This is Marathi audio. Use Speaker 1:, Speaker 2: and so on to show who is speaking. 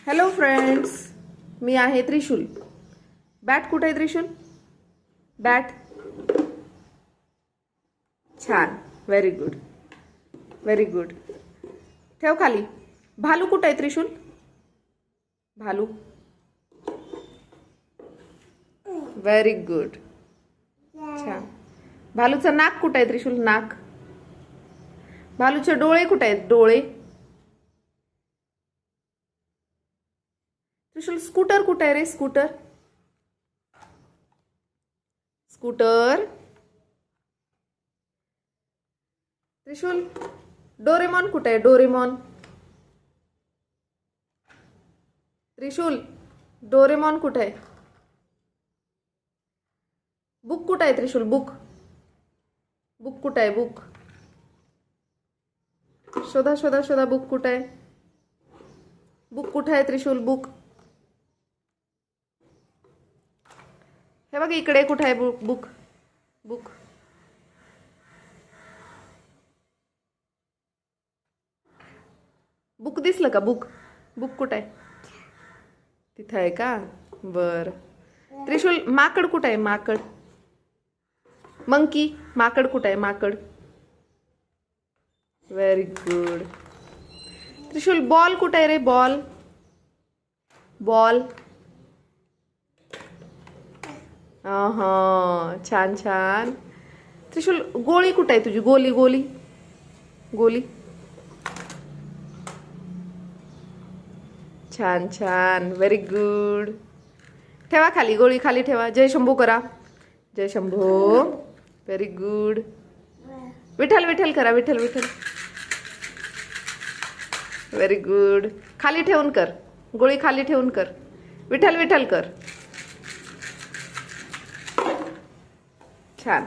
Speaker 1: हॅलो फ्रेंड्स, मी आहे त्रिशूल. बॅट कुठे आहे त्रिशूल? बॅट. छान, व्हेरी गुड, व्हेरी गुड. ठेव खाली. भालू कुठे आहे त्रिशूल? भालू. व्हेरी गुड, छान. भालूचं नाक कुठे आहे त्रिशूल? नाक. भालूचे डोळे कुठे आहेत? डोळे. त्रिशूल स्कूटर कुठे आहे रे? स्कूटर. स्कूटर. त्रिशूल डोरेमॉन कुठे आहे? डोरेमॉन. त्रिशूल डोरेमॉन कुठे आहे? बुक कुठे आहे त्रिशूल? बुक. बुक कुठे आहे? बुक. शोधा शोधा शोधा. बुक कुठे आहे? बुक कुठे आहे त्रिशूल? बुक. हे बघ इकडे कुठे आहे बुक? बुक. बुक. बुक दिसलं का? बुक. बुक कुठे आहे? तिथं आहे का? बर. त्रिशूल माकड कुठे आहे? माकड. मंकी. माकड कुठे आहे? माकड. Very good. त्रिशूल बॉल कुठे आहे रे? बॉल. बॉल. हा, छान छान. त्रिशूल गोळी कुठे आहे तुझी? गोली. गोली. गोली. छान छान, व्हेरी गुड. ठेवा खाली. गोळी खाली ठेवा. जय शंभू करा. जय शंभू. Very good. विठ्ठल विठ्ठल करा. विठ्ठल विठ्ठल. Very good. खाली ठेवून कर. गोळी खाली ठेवून कर. विठ्ठल विठ्ठल कर. छान.